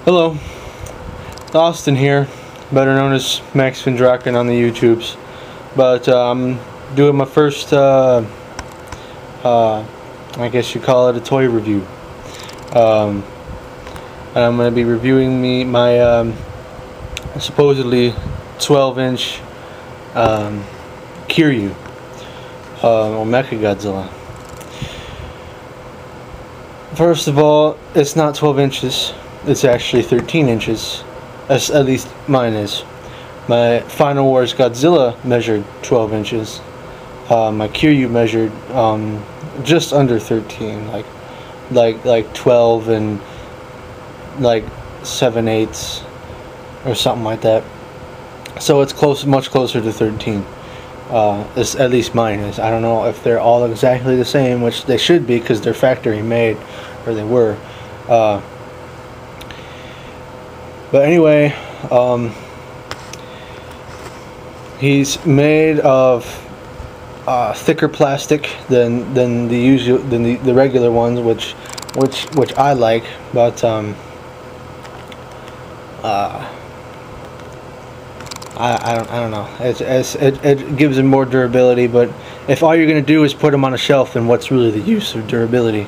Hello, Austin here, better known as Max Vindraken on the YouTubes. But I'm doing my first, I guess you call it a toy review. And I'm going to be reviewing my supposedly 12-inch Kiryu, or MechaGodzilla. First of all, it's not 12 inches. It's actually 13 inches. At least mine is. My Final Wars Godzilla measured 12 inches. My Kiryu measured just under 13, like 12 and like 7/8 or something like that. So it's much closer to 13. At least mine is. I don't know if they're all exactly the same, which they should be because they're factory made, or they were. But anyway, he's made of thicker plastic than the regular ones, which I like. But I don't know. It gives him more durability. But if all you're gonna do is put him on a shelf, then what's really the use of durability?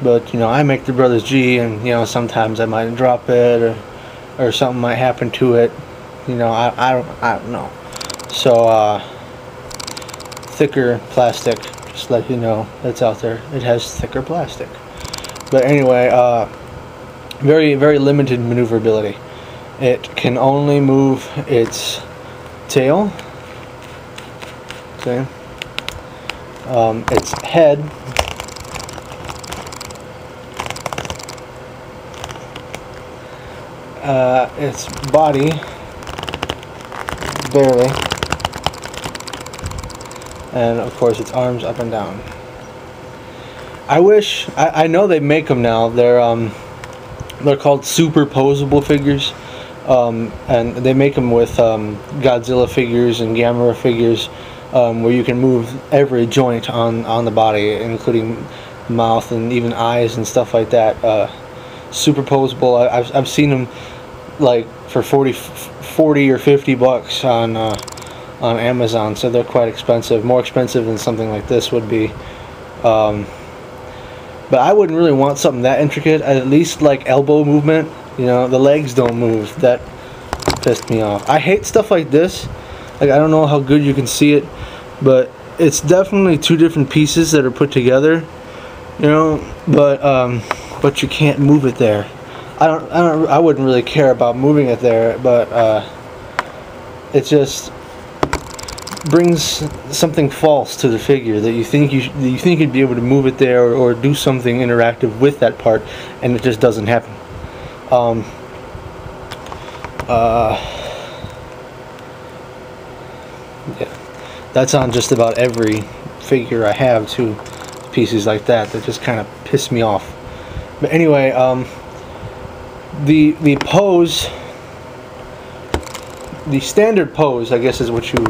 But you know, I make the Brothers G, and you know, sometimes I might drop it, or something might happen to it. You know, I don't know. So thicker plastic, just let you know that's out there. It has thicker plastic. But anyway, very limited maneuverability. It can only move its tail, okay, its head, its body, barely, and of course its arms up and down. I know they make them now. They're called superposable figures, and they make them with Godzilla figures and Gamera figures, where you can move every joint on the body, including mouth and even eyes and stuff like that. Superposable. I've seen them like for 40 or 50 bucks on Amazon, so they're quite expensive, more expensive than something like this would be. But I wouldn't really want something that intricate. I'd at least like elbow movement. You know, the legs don't move. That pissed me off. I hate stuff like this. Like, I don't know how good you can see it, but it's definitely two different pieces that are put together. You know, but you can't move it there. I wouldn't really care about moving it there, but it just brings something false to the figure, that you think you'd be able to move it there, or do something interactive with that part, and it just doesn't happen. Yeah, that's on just about every figure I have too. Pieces like that just kind of piss me off. But anyway, the pose, the standard pose, I guess is what you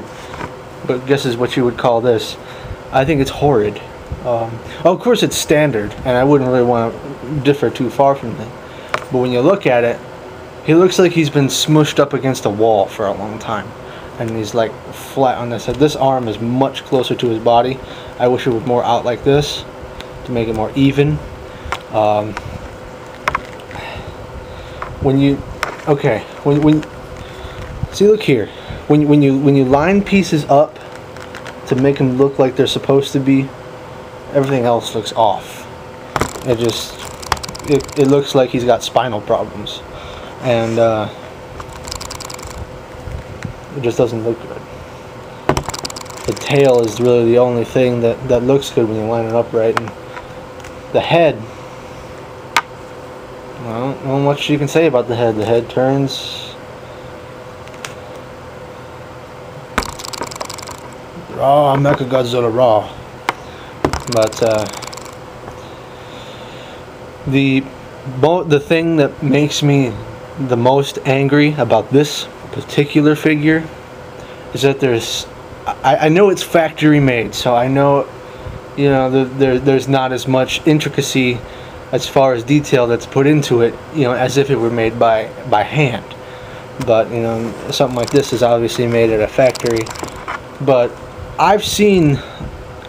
would call this. I think it's horrid. Of course it's standard, and I wouldn't really want to differ too far from it. But when you look at it, he looks like he's been smushed up against a wall for a long time, and he's like flat on this head. This arm is much closer to his body. I wish it was more out like this to make it more even. When see, look here. When you line pieces up to make them look like they're supposed to be, everything else looks off. It looks like he's got spinal problems, and it just doesn't look good. The tail is really the only thing that looks good when you line it up right, and the head. I don't know much you can say about the head. The head turns raw, MechaGodzilla raw. But the thing that makes me the most angry about this particular figure is that I know it's factory made, so I know, you know, there's not as much intricacy as far as detail that's put into it, you know, as if it were made by hand. But you know, something like this is obviously made at a factory. But I've seen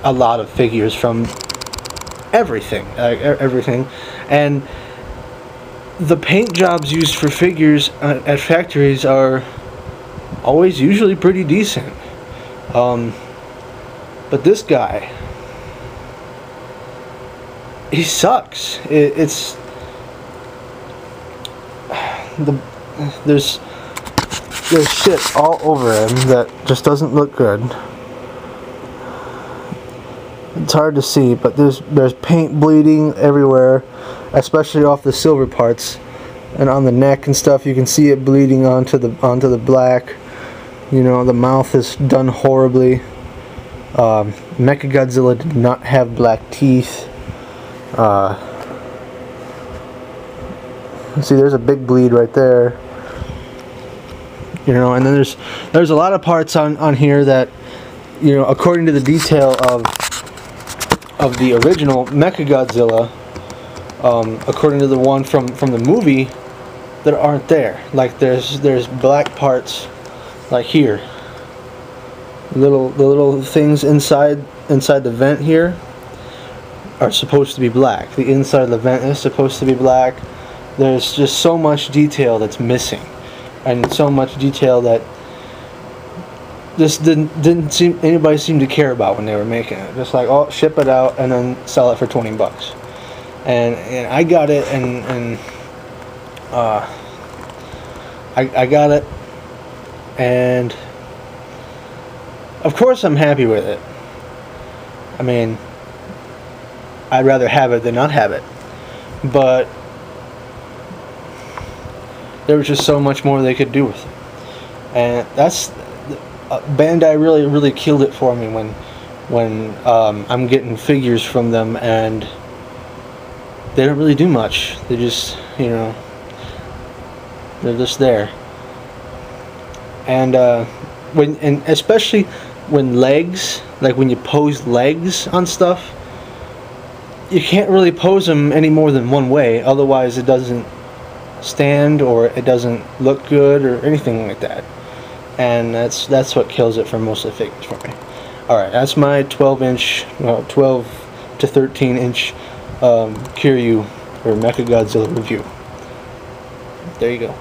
a lot of figures from everything, and the paint jobs used for figures at factories are always usually pretty decent. But this guy, he sucks. There's shit all over him that just doesn't look good. It's hard to see, but there's paint bleeding everywhere, especially off the silver parts, and on the neck and stuff. You can see it bleeding onto the black. You know, the mouth is done horribly. MechaGodzilla did not have black teeth. See, there's a big bleed right there. You know, and then there's a lot of parts on here that, you know, according to the detail of the original MechaGodzilla, according to the one from the movie, that aren't there. Like there's black parts, like here. The little things inside the vent here are supposed to be black. The inside of the vent is supposed to be black. There's just so much detail that's missing, and so much detail that just didn't seem anybody seemed to care about when they were making it. Just like, oh, ship it out and then sell it for $20. And I got it, and I got it, and of course I'm happy with it. I mean, I'd rather have it than not have it, but there was just so much more they could do with it, and that's Bandai really killed it for me when I'm getting figures from them and they don't really do much. They just, you know, they're just there. And especially when legs, like when you pose legs on stuff, you can't really pose them any more than one way, otherwise it doesn't stand or it doesn't look good or anything like that. And that's what kills it for most of the figures for me. Alright, that's my 12 to 13 inch Kiryu or MechaGodzilla review. There you go.